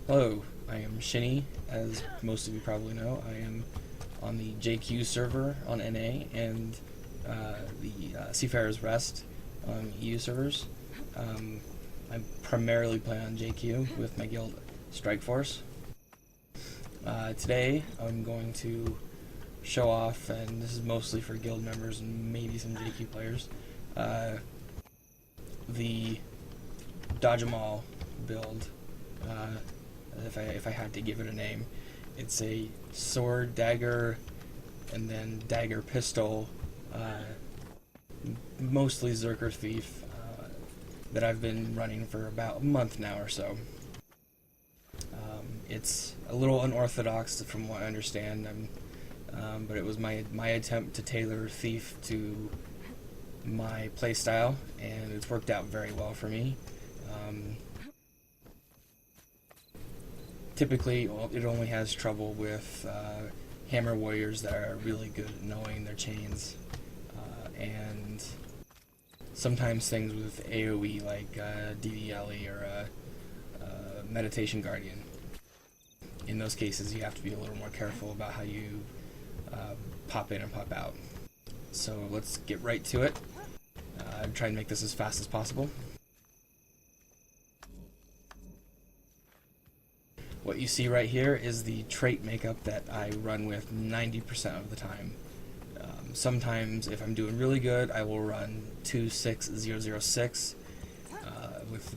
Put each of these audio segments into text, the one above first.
Hello, I am Shinny, as most of you probably know. I am on the JQ server on NA and the Seafarer's Rest on EU servers. Um, I primarily play on JQ with my guild Strike Force. Today I'm going to show off, and this is mostly for guild members and maybe some JQ players, the Dodge 'em all build. Uh, if I had to give it a name, it's a sword, dagger, and then dagger pistol, mostly Berserker thief, that I've been running for about a month now or so. It's a little unorthodox from what I understand, but it was my attempt to tailor thief to my playstyle, and it's worked out very well for me. Typically, it only has trouble with hammer warriors that are really good at knowing their chains, and sometimes things with AoE like DDLE or Meditation Guardian. In those cases, you have to be a little more careful about how you pop in and pop out. So let's get right to it. Try and make this as fast as possible. What you see right here is the trait makeup that I run with 90% of the time. Sometimes, if I'm doing really good, I will run 26006 with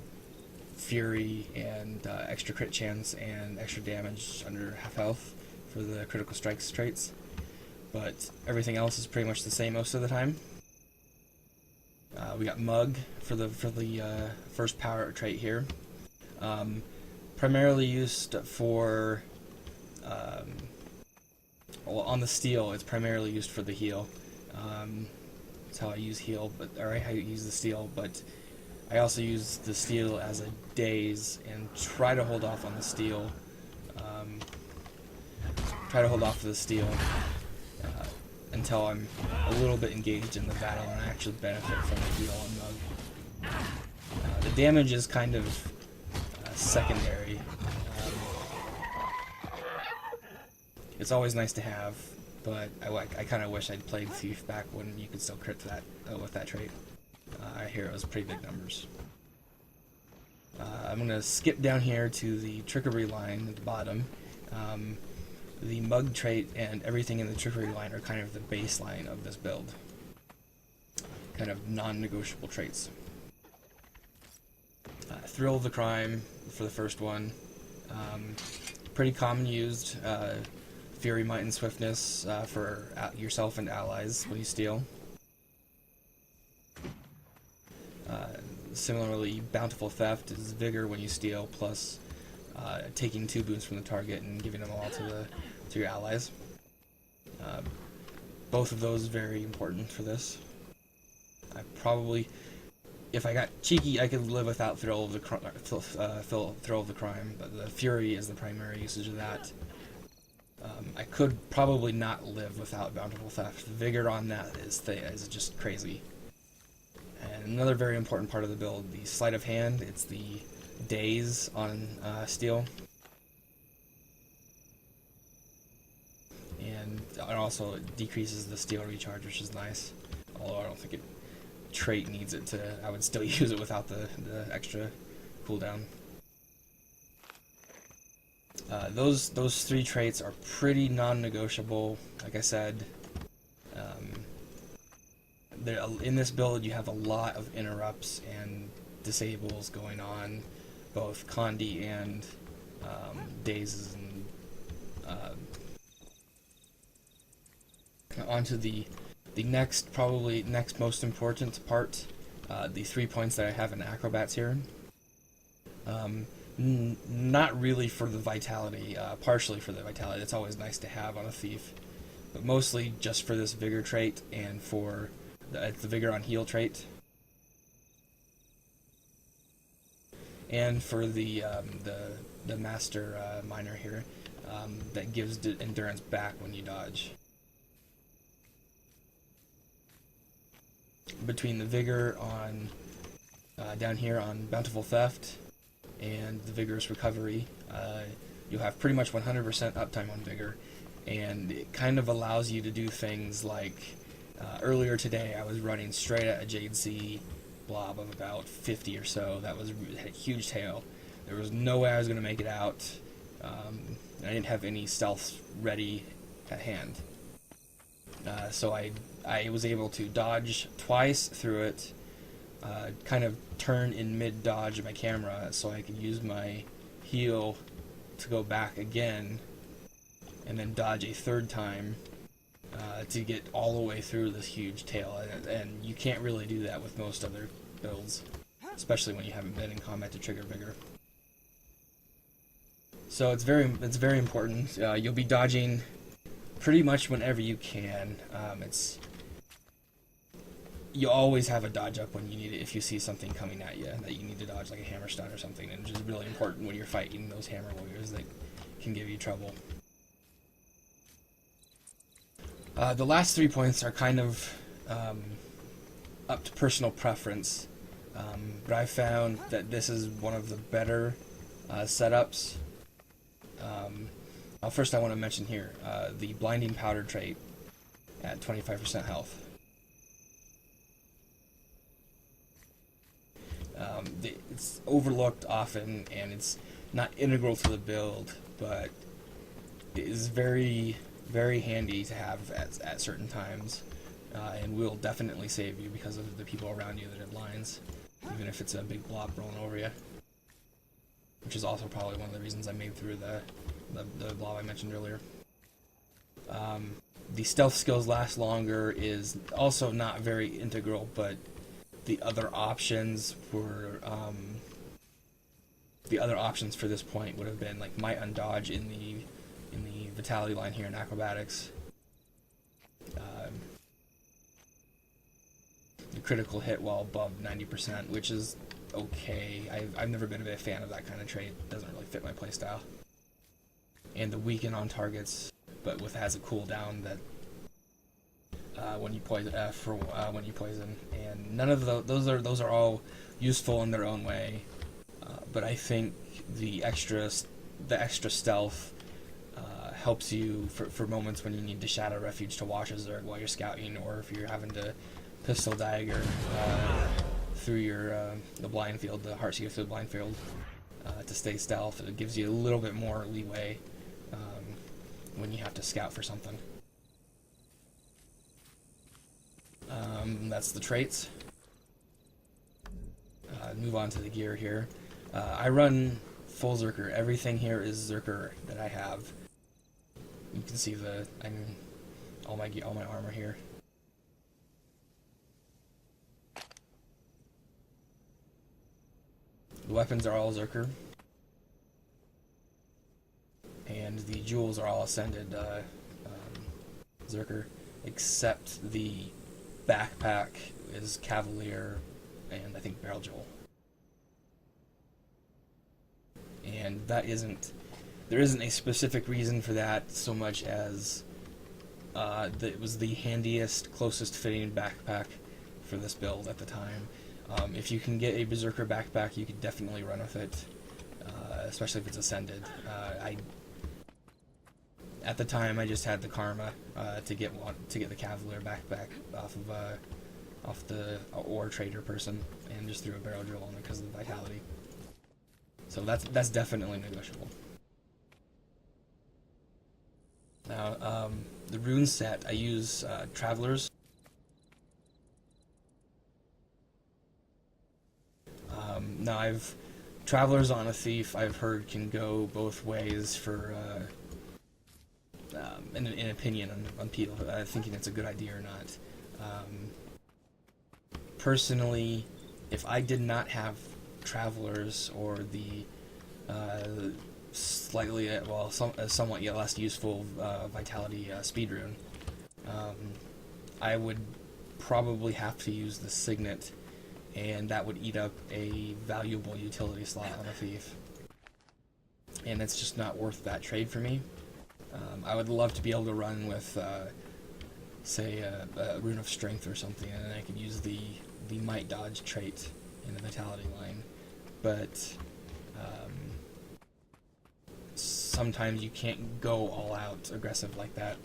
Fury and extra crit chance and extra damage under half health for the critical strikes traits. But everything else is pretty much the same most of the time. We got Mug for the first power trait here. Primarily used for, well, on the steel, it's primarily used for the heal. That's how I use heal, how I use the steel, but I also use the steel as a daze and try to hold off on the steel. Try to hold off the steel until I'm a little bit engaged in the battle and I actually benefit from the heal on Mug. The damage is kind of secondary. It's always nice to have, but I kind of wish I'd played Thief back when you could still crit that with that trait. I hear it was pretty big numbers. I'm going to skip down here to the trickery line at the bottom. The Mug trait and everything in the trickery line are kind of the baseline of this build. Kind of non-negotiable traits. Thrill of the Crime for the first one. Pretty common used. Fury, Might, and Swiftness for yourself and allies when you steal. Similarly, Bountiful Theft is Vigor when you steal, plus taking 2 boons from the target and giving them all to your allies. Both of those very important for this. I probably, if I got cheeky, I could live without Thrill of the Crime, but the Fury is the primary usage of that. I could probably not live without Bountiful Theft. The Vigor on that is just crazy. And another very important part of the build, the Sleight of Hand, it's the Daze on steel. And also it decreases the steel recharge, which is nice. Although I don't think trait needs it to. I would still use it without the extra cooldown. Those 3 traits are pretty non-negotiable. Like I said, in this build you have a lot of interrupts and disables going on, both Condi and dazes. And onto the next most important part, the 3 points that I have in acrobats here. Not really for the vitality, partially for the vitality. It's always nice to have on a thief, but mostly just for this Vigor trait and for the Vigor on heal trait, and for the Master Miner here, that gives endurance back when you dodge. Between the Vigor on down here on Bountiful Theft and the vigorous recovery, you'll have pretty much 100% uptime on vigor, and it kind of allows you to do things like earlier today I was running straight at a Jade Sea blob of about 50 or so. That was had a huge tail. There was no way I was going to make it out. I didn't have any stealth ready at hand. So I was able to dodge twice through it, kind of turn in mid-dodge of my camera so I could use my heel to go back again, and then dodge a third time to get all the way through this huge tail. And you can't really do that with most other builds, especially when you haven't been in combat to trigger vigor. So it's very important. You'll be dodging pretty much whenever you can. You always have a dodge up when you need it if you see something coming at you that you need to dodge, like a hammer stun or something, and which is really important when you're fighting those hammer warriors that can give you trouble. The last 3 points are kind of up to personal preference, but I found that this is one of the better setups. First I want to mention here the blinding powder trait at 25% health. It's overlooked often, and it's not integral to the build, but it is very, very handy to have at certain times, and will definitely save you because of the people around you that have lines, even if it's a big blob rolling over you, which is also probably one of the reasons I made through the blob I mentioned earlier. The stealth skills last longer is also not very integral, but the other options were the other options for this point would have been like might undodge in the vitality line here in acrobatics, the critical hit while above 90%, which is okay. I've never been a big fan of that kind of trait. It doesn't really fit my playstyle. And the weaken on targets, but has a cooldown that when you poison when you poison, and none of those are all useful in their own way. But I think the extra stealth helps you for moments when you need to shadow refuge to watch a Zerg while you're scouting, or if you're having to pistol dagger through the blind field, the Heartseeker through the blind field, to stay stealth. It gives you a little bit more leeway when you have to scout for something. That's the traits. Move on to the gear here. I run full Berserker. Everything here is Berserker that I have. You can see all my armor here. The weapons are all Berserker, and the jewels are all ascended Berserker, except the backpack is Cavalier and I think Barrel Jewel. And there isn't a specific reason for that so much as it was the handiest, closest fitting backpack for this build at the time. If you can get a Berserker backpack, you could definitely run with it, especially if it's ascended. At the time, I just had the karma to get the Cavalier backpack off the ore trader person, and just threw a barrel drill on it because of the vitality. So that's definitely negotiable. Now, the rune set, I use Travelers. Now, Travelers on a Thief, I've heard, can go both ways for an opinion on people thinking it's a good idea or not. Personally, if I did not have Travelers or the somewhat yet less useful Vitality Speed Rune, I would probably have to use the Signet, and that would eat up a valuable utility slot on a Thief. And it's just not worth that trade for me. I would love to be able to run with, say, a Rune of Strength or something, and then I could use the Might Dodge trait in the Vitality line. But Sometimes you can't go all out aggressive like that.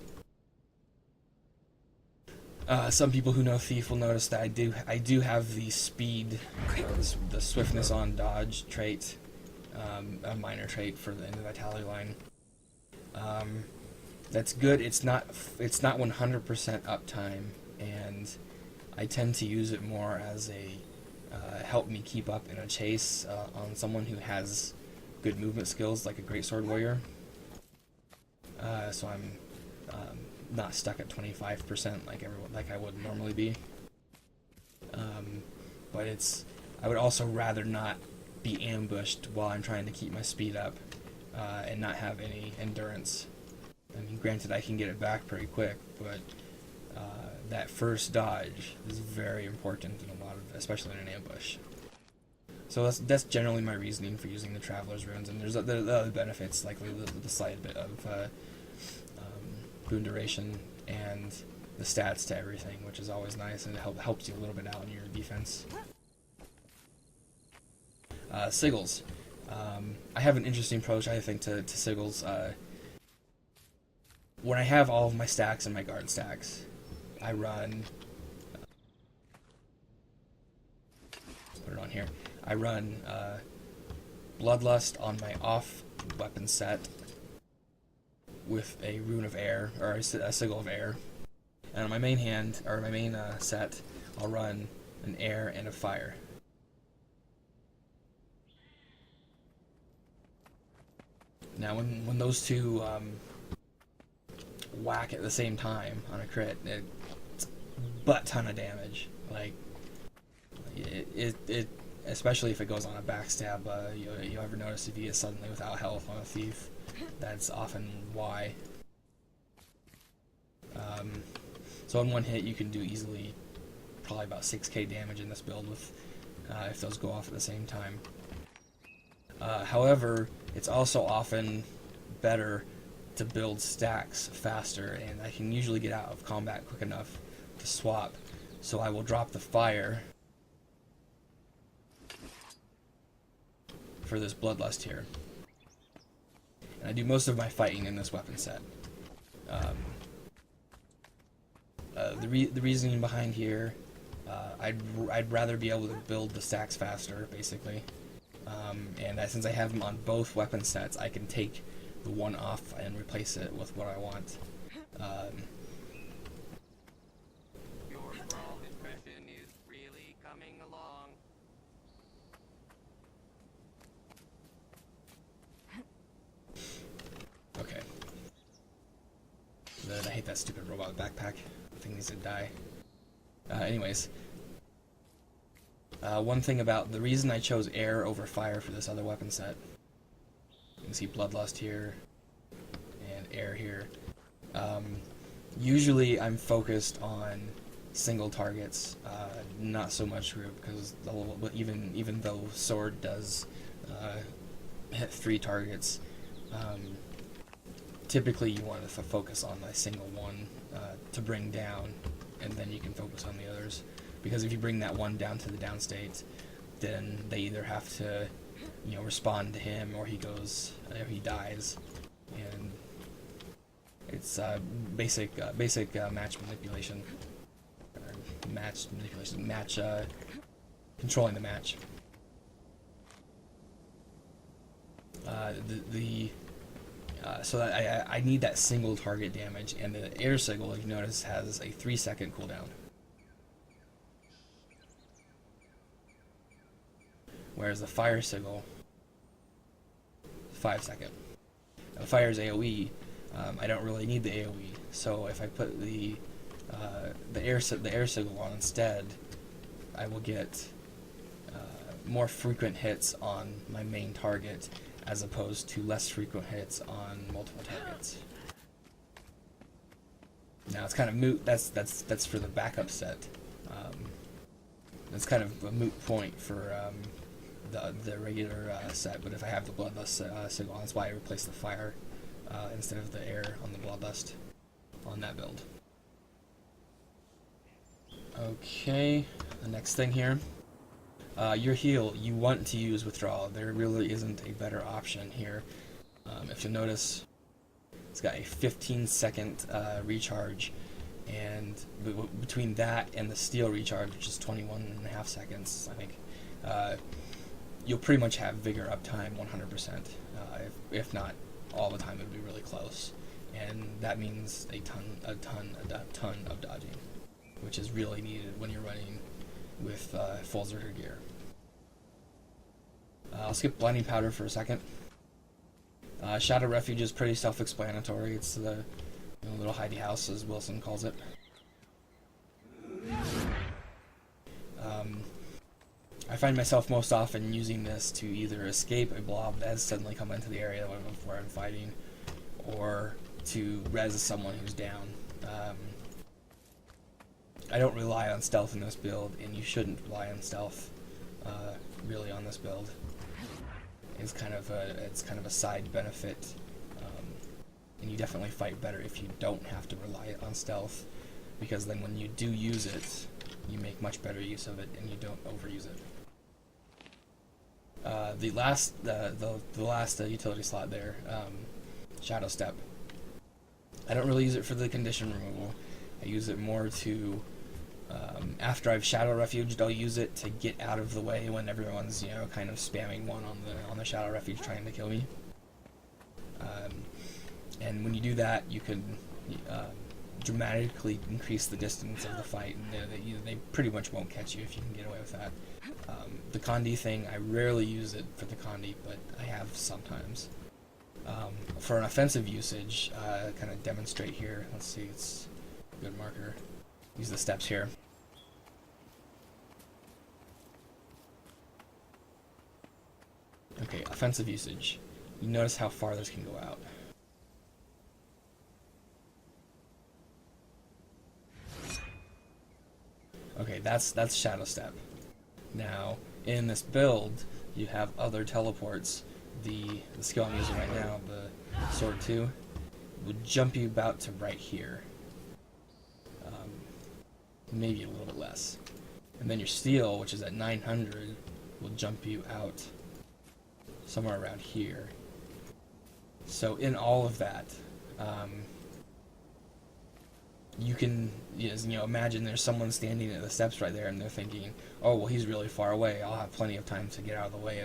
Some people who know Thief will notice that I do have the speed, the swiftness on dodge trait, a minor trait for the end of the vitality line. That's good. It's not 100% uptime, and I tend to use it more as a help me keep up in a chase on someone who has good movement skills, like a greatsword warrior. So I'm not stuck at 25% like I would normally be. But I would also rather not be ambushed while I'm trying to keep my speed up and not have any endurance. I mean, granted, I can get it back pretty quick, but that first dodge is very important in a lot of, especially in an ambush. So that's generally my reasoning for using the Traveler's Runes, and there's other benefits, like the slight bit of boon duration and the stats to everything, which is always nice, and it helps you a little bit out in your defense. Sigils. I have an interesting approach, I think, to Sigils. When I have all of my stacks and my guard stacks, I run... put it on here. I run Bloodlust on my off weapon set with a Rune of Air, or a Sigil of Air. And on my main set, I'll run an Air and a Fire. Now, when those two whack at the same time on a crit, it's a butt ton of damage. Like, it especially if it goes on a backstab. You ever notice if you get suddenly without health on a Thief? That's often why. So in one hit, you can do easily probably about 6k damage in this build with if those go off at the same time. However, it's also often better to build stacks faster, and I can usually get out of combat quick enough to swap. So I will drop the Fire for this Bloodlust here. And I do most of my fighting in this weapon set. The reasoning behind here, I'd rather be able to build the stacks faster, basically. And since I have them on both weapon sets, I can take the one off and replace it with what I want. Your brawl impression is really coming along. Okay. I hate that stupid robot backpack. The thing needs to die. Anyways. One thing about the reason I chose Air over Fire for this other weapon set. You can see Bloodlust here and Air here. Usually I'm focused on single targets, not so much group, because even though Sword does hit 3 targets, typically you want to focus on a single one to bring down, and then you can focus on the others. Because if you bring that one down to the down state, then they either have to, respond to him, or he dies, and it's basic match manipulation, controlling the match. So that I need that single target damage, and the Air Sigil, if you notice, has a 3-second cooldown. Whereas the Fire Sigil, 5-second. Now, Fire's AoE, I don't really need the AoE, so if I put the Air Sigil on instead, I will get more frequent hits on my main target, as opposed to less frequent hits on multiple targets. Now it's kind of moot. That's for the backup set. That's kind of a moot point for the regular set. But if I have the Bloodlust Sigil on, that's why I replaced the Fire instead of the Air on the Bloodlust on that build. Okay, the next thing here. Your heal, you want to use withdrawal. There really isn't a better option here. If you'll notice, it's got a 15-second recharge, and between that and the steel recharge, which is 21.5 seconds, I think, you'll pretty much have vigor uptime 100%. If not all the time, it'll be really close, and that means a ton of dodging, which is really needed when you're running with full Berserker gear. I'll skip Blinding Powder for a second. Shadow Refuge is pretty self-explanatory. It's the little hidey house, as Wilson calls it. I find myself most often using this to either escape a blob that has suddenly come into the area where I'm fighting, or to res someone who's down. I don't rely on stealth in this build, and you shouldn't rely on stealth really on this build. It's kind of a side benefit, and you definitely fight better if you don't have to rely on stealth, because then when you do use it, you make much better use of it, and you don't overuse it. The last utility slot there, Shadow Step. I don't really use it for the condition removal. I use it more to, after I've Shadow Refuged, I'll use it to get out of the way when everyone's, kind of spamming one on the Shadow Refuge trying to kill me. And when you do that, you can dramatically increase the distance of the fight, and they pretty much won't catch you if you can get away with that. The Condi thing, I rarely use it for the Condi, but I have sometimes. For an offensive usage, kind of demonstrate here. Let's see, it's a good marker. Use the steps here. Okay, offensive usage. You notice how far this can go out. Okay, that's Shadow Step. Now, in this build, you have other teleports. The skill I'm using right now, the Sword 2, would jump you about to right here. Maybe a little bit less. And then your Steel, which is at 900, will jump you out somewhere around here. So in all of that, you can imagine there's someone standing at the steps right there, and they're thinking, oh, well, he's really far away. I'll have plenty of time to get out of the way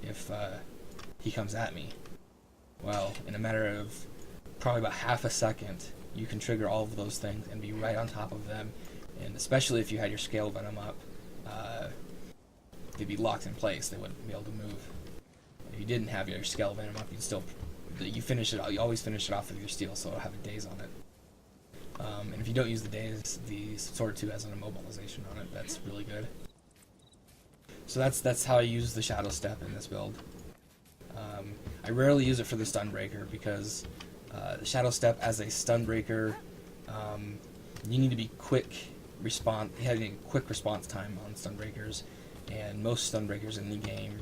if he comes at me. Well, in a matter of probably about half a second, you can trigger all of those things and be right on top of them. And especially if you had your Scale Venom up, they'd be locked in place. They wouldn't be able to move. If you didn't have your Scale Venom up, you finish it. You always finish it off with your Steel, so it'll have a daze on it. And if you don't use the daze, the Sword 2 has an immobilization on it. That's really good. So that's how I use the Shadow Step in this build. I rarely use it for the Stun Breaker, because the Shadow Step as a Stun Breaker, you need to be having a quick response time on Stun Breakers, and most Stun Breakers in the game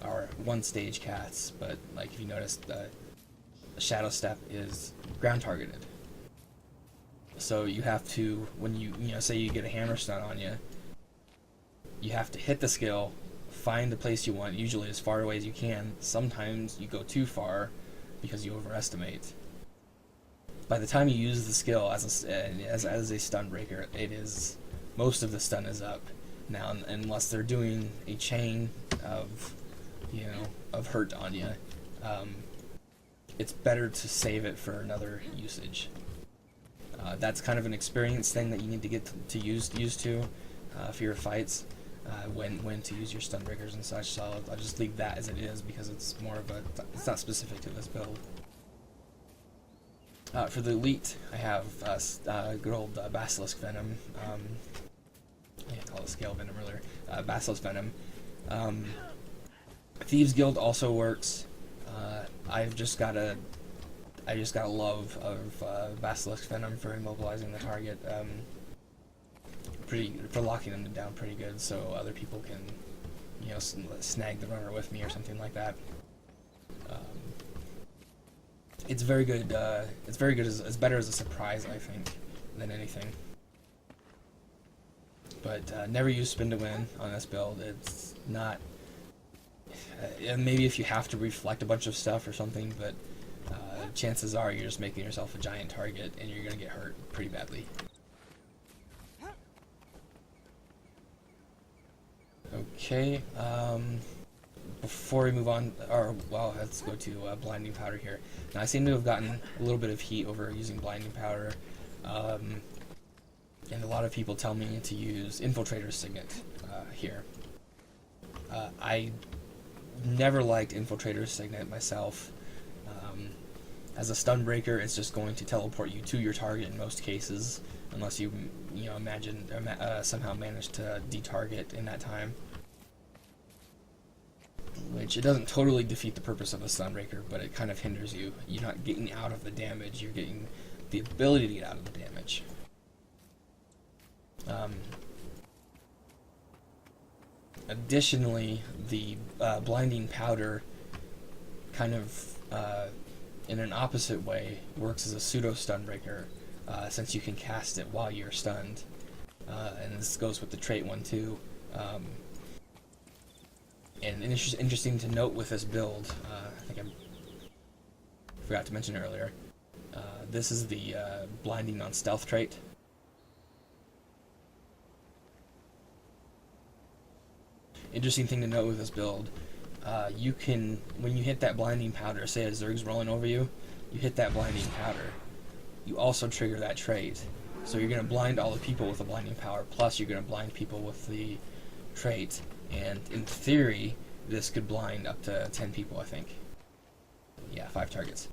are one-stage cats. But like if you notice, the Shadow Step is ground targeted. So you have to, when you say you get a hammer stun on you, you have to hit the skill, find the place you want, usually as far away as you can. Sometimes you go too far because you overestimate. By the time you use the skill as a stun breaker, most of the stun is up. Now, unless they're doing a chain of hurt on you, it's better to save it for another usage. That's kind of an experience thing that you need to get to used to for your fights, when to use your stun breakers and such. So I'll just leave that as it is, because it's not specific to this build. For the elite, I have good old Basilisk Venom. I called it Scale Venom earlier. Basilisk Venom. Thieves Guild also works. I've just got a love of Basilisk Venom for immobilizing the target, for locking them down pretty good, so other people can, snag the runner with me or something like that. It's very good. It's very good. It's better as a surprise, I think, than anything. But never use spin to win on this build. It's not. And maybe if you have to reflect a bunch of stuff or something, but chances are you're just making yourself a giant target and you're going to get hurt pretty badly. Okay, before we move on, or well, let's go to blinding powder here. Now I seem to have gotten a little bit of heat over using blinding powder, and a lot of people tell me to use Infiltrator's Signet here. I never liked Infiltrator's Signet myself. As a stun breaker, it's just going to teleport you to your target in most cases, unless you somehow manage to detarget in that time. Which it doesn't totally defeat the purpose of a stun breaker, but it kind of hinders you. You're not getting out of the damage; you're getting the ability to get out of the damage. Additionally, the blinding powder kind of in an opposite way works as a pseudo stun breaker, since you can cast it while you're stunned, and this goes with the trait one too. And interesting to note with this build, I think I forgot to mention earlier, this is the blinding on stealth trait. Interesting thing to note with this build, you can, when you hit that blinding powder, say a Zerg's rolling over you, you hit that blinding powder, you also trigger that trait. So you're going to blind all the people with the blinding power, plus you're going to blind people with the trait, and in theory, this could blind up to 10 people, I think. Yeah, 5 targets.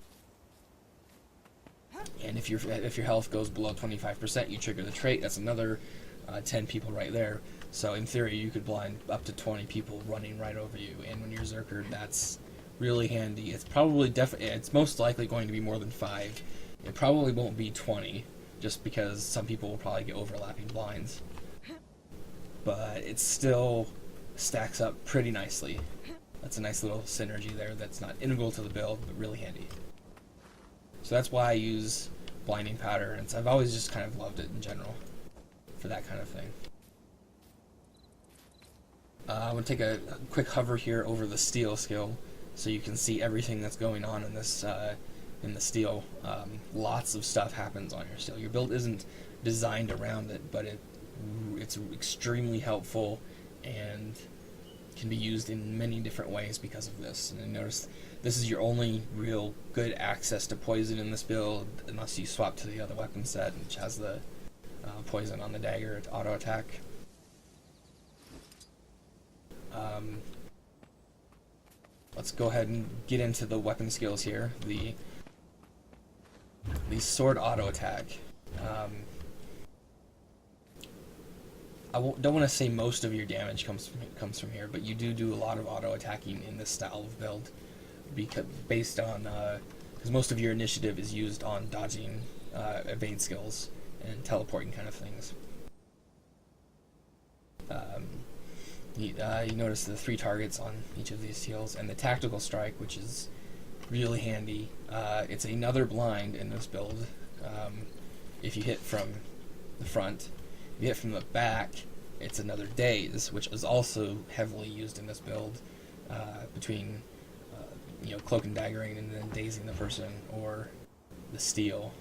And if your health goes below 25%, you trigger the trait, that's another 10 people right there. So in theory, you could blind up to 20 people running right over you, and when you're Berserker, that's really handy. It's probably it's most likely going to be more than 5. It probably won't be 20, just because some people will probably get overlapping blinds. But it still stacks up pretty nicely. That's a nice little synergy there that's not integral to the build, but really handy. So that's why I use blinding powder, and I've always just kind of loved it in general for that kind of thing. I'm going to take a quick hover here over the steel skill so you can see everything that's going on in this in the steel. Lots of stuff happens on your steel. Your build isn't designed around it, but it's extremely helpful and can be used in many different ways because of this. And notice this is your only real good access to poison in this build, unless you swap to the other weapon set, which has the poison on the dagger to auto attack. Let's go ahead and get into the weapon skills here. The sword auto attack. I don't want to say most of your damage comes from here, but you do a lot of auto attacking in this style of build, based on because most of your initiative is used on dodging, evade skills, and teleporting kind of things. You notice the 3 targets on each of these skills, and the tactical strike, which is really handy. It's another blind in this build. If you hit from the front, if you hit from the back, it's another daze, which is also heavily used in this build, between cloak and daggering and then dazing the person, or the steel,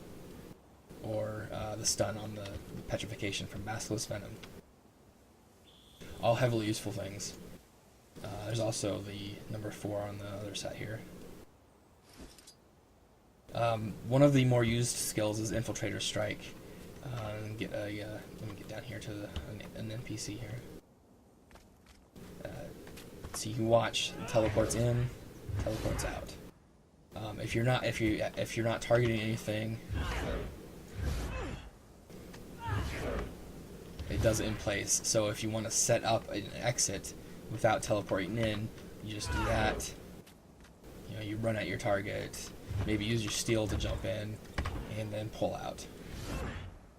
or the stun on the petrification from Basilisk Venom. All heavily useful things. There's also the number 4 on the other set here. One of the more used skills is Infiltrator Strike. Let me get down here to an NPC here. So you can watch. It teleports in, teleports out. If you're not targeting anything, it does it in place. So if you want to set up an exit without teleporting in, you just do that. You run at your target, maybe use your steel to jump in, and then pull out.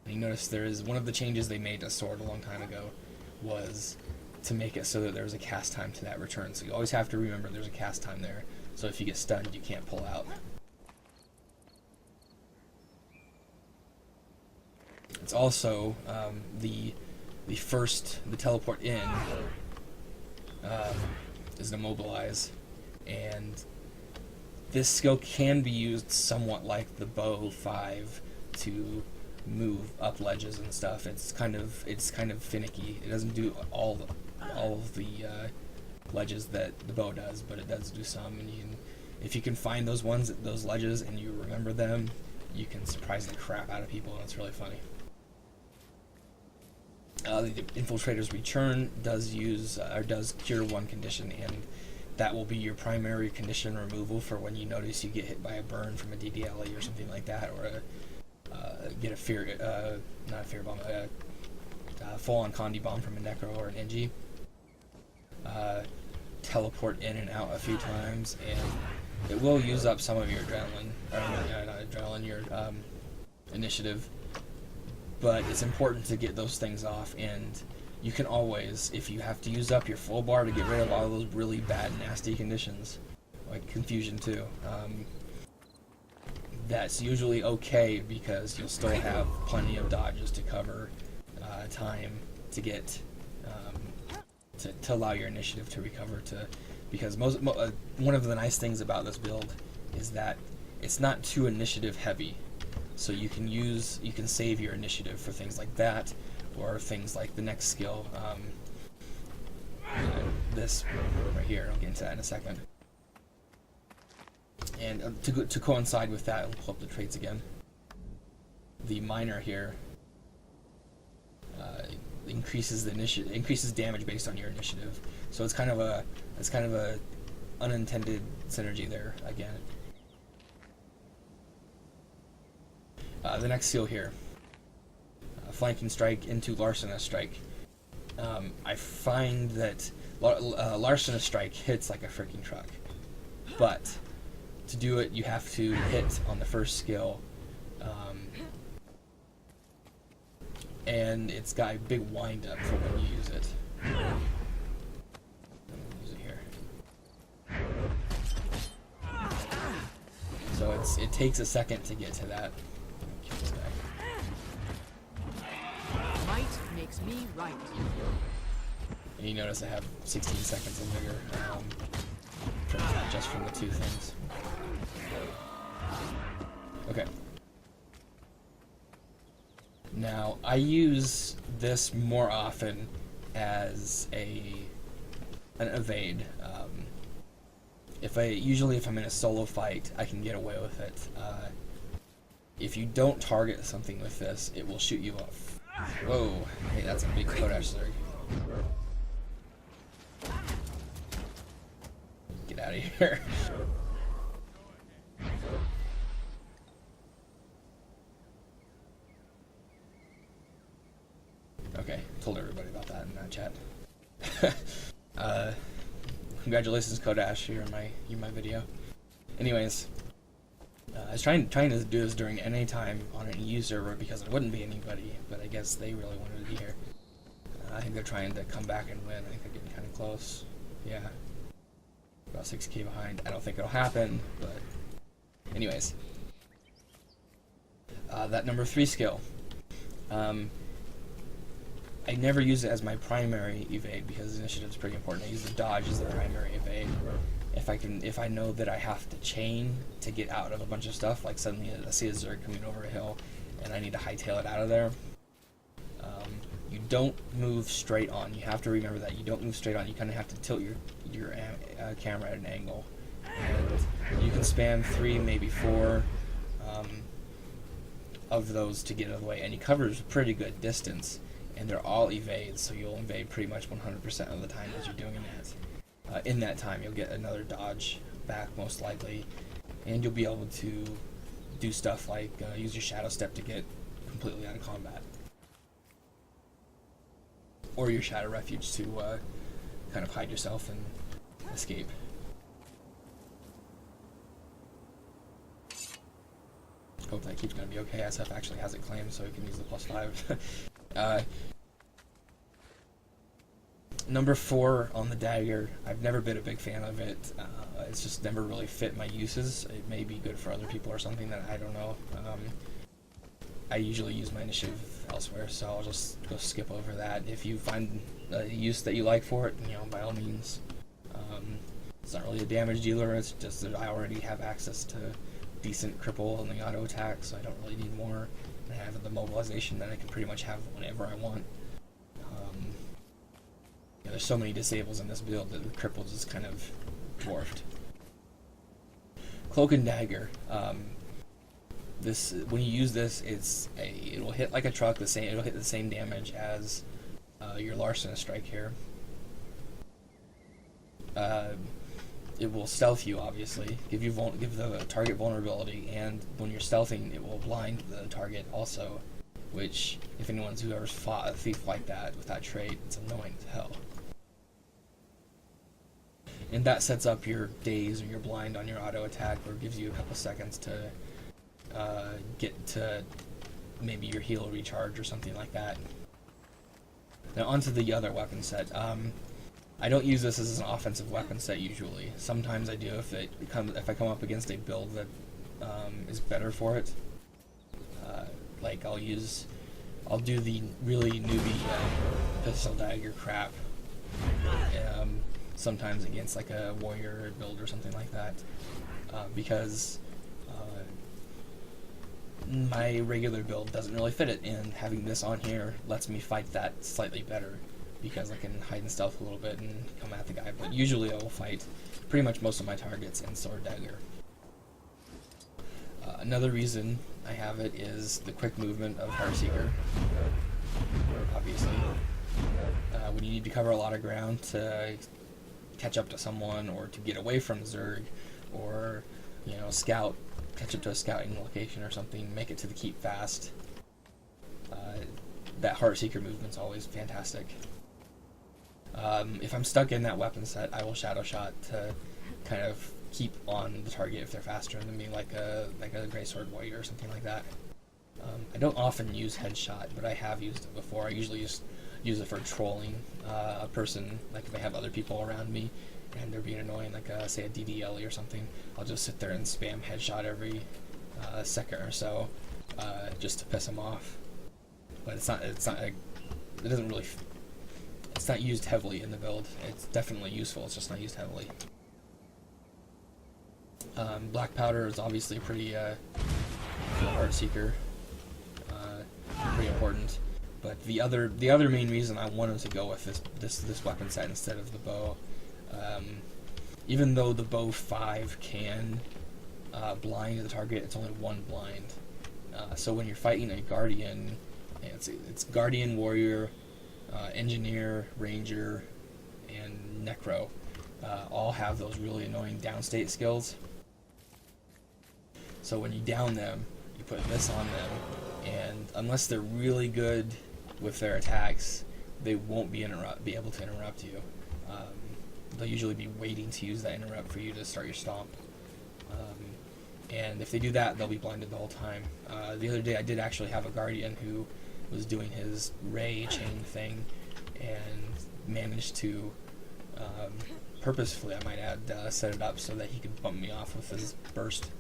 And you notice there is one of the changes they made to Sword a long time ago was to make it so that there's a cast time to that return. So you always have to remember there's a cast time there. So if you get stunned, you can't pull out. It's also the the teleport in is an immobilize, and this skill can be used somewhat like the bow 5 to move up ledges and stuff. It's kind of finicky. It doesn't do all of the ledges that the bow does, but it does do some. And if you can find those ledges, and you remember them, you can surprise the crap out of people, and it's really funny. The Infiltrator's Return does cure one condition, and that will be your primary condition removal for when you notice you get hit by a burn from a DDLE or something like that, or get a not a fear bomb, a full-on Condi bomb from a Necro or an Engi. Teleport in and out a few times, and it will use up some of your adrenaline, or not adrenaline, your initiative. But it's important to get those things off, and you can always, if you have to use up your full bar to get rid of all those really bad, nasty conditions, like Confusion 2, that's usually okay, because you'll still have plenty of dodges to cover time to get to allow your initiative to recover. Because one of the nice things about this build is that it's not too initiative heavy. So you can save your initiative for things like that, or things like the next skill. This right here, I'll get into that in a second. And to coincide with that, I'll pull up the traits again. The Miner here increases damage based on your initiative. So it's kind of a unintended synergy there again. The next skill here, Flanking Strike into Larcenous Strike. I find that Larcenous Strike hits like a freaking truck, but to do it you have to hit on the first skill, and it's got a big wind up for when you use it. Use it here. So it takes a second to get to that. Might makes me right. And you notice I have 16 seconds of vigor, just from the two things. Okay. Now, I use this more often as an evade. If I'm in a solo fight, I can get away with it. If you don't target something with this, it will shoot you off. Whoa, hey, that's a big Kodash Zerg. Get out of here. Okay, told everybody about that in that chat. Congratulations, Kodash, you're in my video. Anyways, I was trying to do this during NA time on an EU server because there wouldn't be anybody, but I guess they really wanted to be here. I think they're trying to come back and win. I think they're getting kind of close. Yeah. About 6k behind. I don't think it'll happen, but anyways. That number 3 skill. I never use it as my primary evade because initiative is pretty important. I use the dodge as the primary evade. If I know that I have to chain to get out of a bunch of stuff, like suddenly I see a Zerg coming over a hill and I need to hightail it out of there, you don't move straight on. You have to remember that. You don't move straight on. You kind of have to tilt your camera at an angle. And you can spam 3, maybe 4 of those to get out of the way. And he covers a pretty good distance. And they're all evades, so you'll evade pretty much 100% of the time as you're doing that. In that time, you'll get another dodge back, most likely, and you'll be able to do stuff like use your Shadow Step to get completely out of combat, or your Shadow Refuge to kind of hide yourself and escape. Hope that keeps going to be okay. SF actually has it claimed, so he can use the +5. Number 4 on the dagger. I've never been a big fan of it. It's just never really fit my uses. It may be good for other people or something that I don't know. I usually use my initiative elsewhere, so I'll just go skip over that. If you find a use that you like for it, by all means. It's not really a damage dealer, it's just that I already have access to decent cripple and the auto attack, so I don't really need more. And I have the mobilization that I can pretty much have whenever I want. There's so many disables in this build that the cripple just kind of dwarfed. Cloak and Dagger. This, when you use this, it will hit like a truck. It'll hit the same damage as your Larcenous Strike here. It will stealth you, obviously, give the target vulnerability, and when you're stealthing, it will blind the target also. Which, if anyone's who ever fought a thief like that with that trait, it's annoying as hell. And that sets up your daze or your blind on your auto attack, or gives you a couple seconds to get to maybe your heal recharge or something like that. Now onto the other weapon set. I don't use this as an offensive weapon set usually. Sometimes I do if I come up against a build that is better for it. Like I'll do the really newbie pistol dagger crap. Sometimes against like a warrior build or something like that, because my regular build doesn't really fit it, and having this on here lets me fight that slightly better because I can hide and stealth a little bit and come at the guy. But usually I will fight pretty much most of my targets in sword dagger. Another reason I have it is the quick movement of Heartseeker, obviously. When you need to cover a lot of ground to catch up to someone, or to get away from Zerg, or catch up to a scouting location or something, make it to the keep fast. That Heartseeker movement's always fantastic. If I'm stuck in that weapon set, I will Shadow Shot to kind of keep on the target if they're faster than me, like a Greatsword Warrior or something like that. I don't often use Headshot, but I have used it before. I usually use it for trolling a person, like if I have other people around me and they're being annoying, like say a DDLE or something. I'll just sit there and spam Headshot every second or so, just to piss them off. But it's not used heavily in the build. It's definitely useful, it's just not used heavily. Black Powder is obviously pretty Heartseeker, pretty important. But the other main reason I wanted to go with this weapon set instead of the bow, even though the bow 5 can blind the target, it's only one blind. So when you're fighting a Guardian, it's Guardian, Warrior, Engineer, Ranger, and Necro. All have those really annoying downstate skills. So when you down them, you put this on them, and unless they're really good with their attacks, they won't be able to interrupt you. They'll usually be waiting to use that interrupt for you to start your stomp. And if they do that, they'll be blinded the whole time. The other day I did actually have a Guardian who was doing his Ray chain thing and managed to, purposefully I might add, set it up so that he could bump me off with his burst.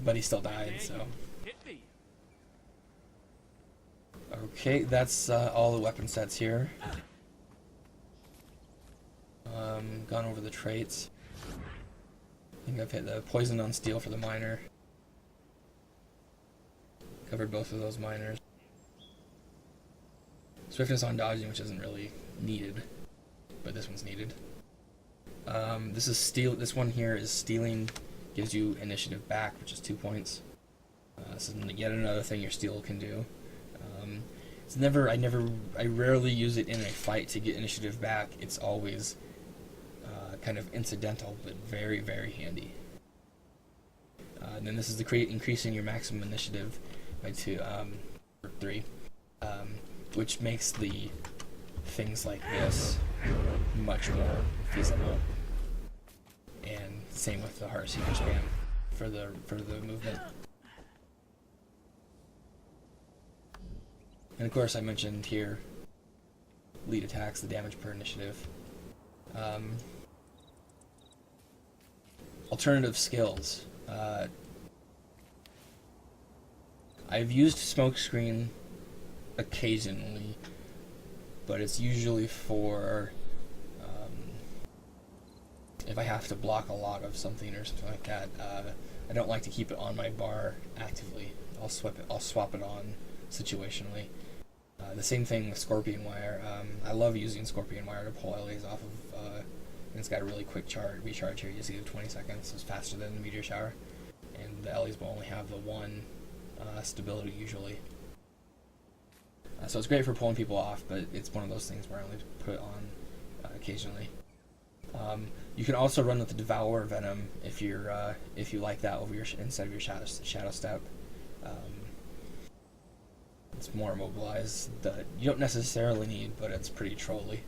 But he still died, so... Okay, that's all the weapon sets here. Gone over the traits. I think I've hit the Poison on Steel for the Miner. Covered both of those miners. Swiftness on Dodging, which isn't really needed, but this one's needed. This is steal. This one here is Stealing, gives you initiative back, which is 2 points. This is yet another thing your steal can do. I rarely use it in a fight to get initiative back. It's always kind of incidental, but very, very handy. And then this is increasing your maximum initiative by 3, which makes the things like this much more feasible. And same with the Heartseeker spam for the movement. And of course I mentioned here lead attacks, the damage per initiative. Alternative skills. I've used Smokescreen occasionally, but it's usually for if I have to block a lot of something or something like that. I don't like to keep it on my bar actively. I'll swap it on situationally. The same thing with Scorpion Wire. I love using Scorpion Wire to pull LAs off of, and it's got a really quick recharge here. You see the 20 seconds, so it's faster than the Meteor Shower. And the LAs will only have the one stability usually. So it's great for pulling people off, but it's one of those things where I only put it on occasionally. You can also run with the Devour Venom if you like that over instead of your Shadow Step. It's more immobilized that you don't necessarily need, but it's pretty trolly,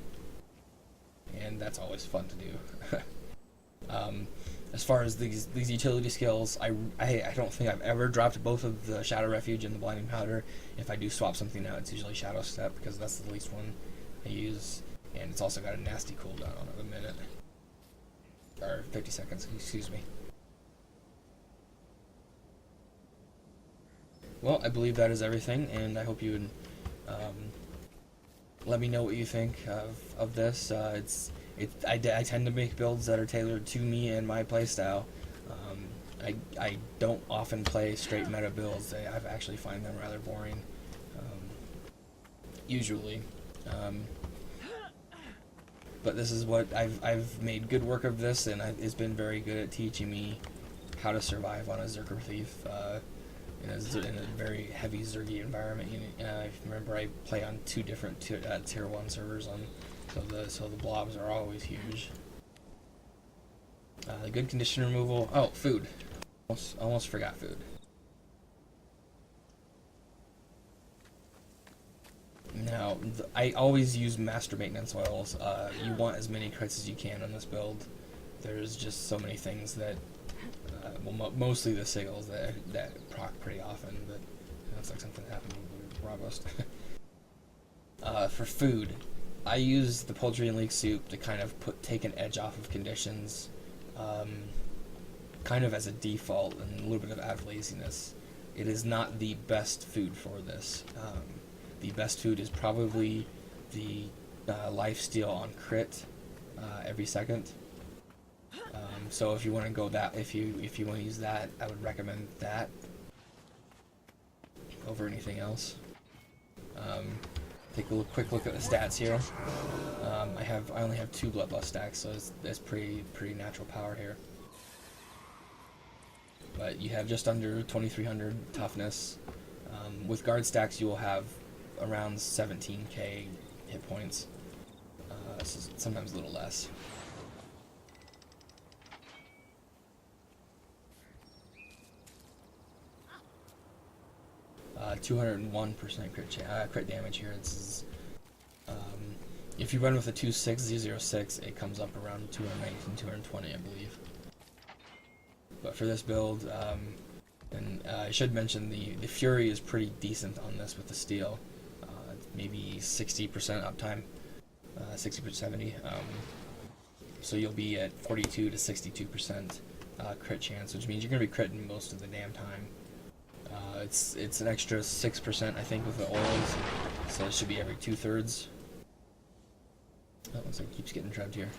and that's always fun to do. As far as these utility skills, I don't think I've ever dropped both of the Shadow Refuge and the Blinding Powder. If I do swap something out, it's usually Shadow Step because that's the least one I use, and it's also got a nasty cooldown on it, a minute. Or 50 seconds, excuse me. Well, I believe that is everything, and I hope you would let me know what you think of this. I tend to make builds that are tailored to me and my playstyle. I don't often play straight meta builds. I actually find them rather boring, usually. But this is what I've made good work of this, and it's been very good at teaching me how to survive on a Berserker Thief in a very heavy Zergy environment. Remember, I play on 2 different tier 1 servers, so the blobs are always huge. The good condition removal. Oh, food. Almost forgot food. Now, I always use Master Maintenance Oils. You want as many crits as you can on this build. There's just so many things that, mostly the sigils that proc pretty often, but that's like something that happened with Bravost. For food, I use the Poultry and Leek Soup to kind of take an edge off of conditions, kind of as a default, and a little bit of out of laziness. It is not the best food for this. The best food is probably the lifesteal on crit every second. So if you want to go if you want to use that, I would recommend that over anything else. Take a quick look at the stats here. I only have 2 bloodlust stacks, so it's pretty natural power here. But you have just under 2,300 toughness. With guard stacks, you will have around 17k hit points, so sometimes a little less. 201% crit damage here. If you run with a 26006, it comes up around 219, 220, I believe. But for this build, and I should mention the Fury is pretty decent on this with the steel. Maybe 60% uptime, 60% 70. So you'll be at 42 to 62% crit chance, which means you're going to be critting most of the damn time. It's an extra 6%, I think, with the oils, so it should be every 2/3. Oh, looks like it keeps getting drubbed here.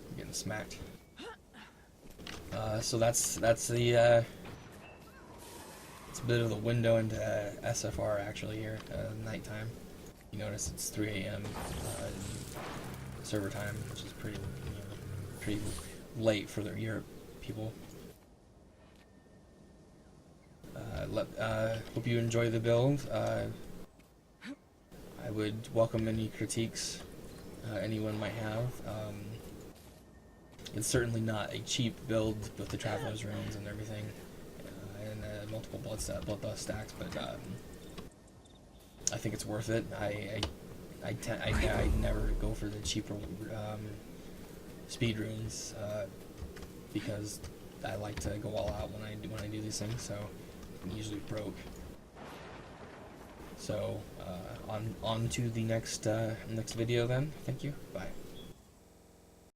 I'm getting smacked. So that's the it's a bit of the window into SFR actually here, nighttime. You notice it's 3 a.m. Server time, which is pretty late for the Europe people. Hope you enjoy the build. I would welcome any critiques anyone might have. It's certainly not a cheap build with the Traveler's Runes and everything, and multiple bloodlust stacks, but I think it's worth it. I never go for the cheaper speed runes because I like to go all out when I do these things. So I'm usually broke. So on to the next video then. Thank you. Bye.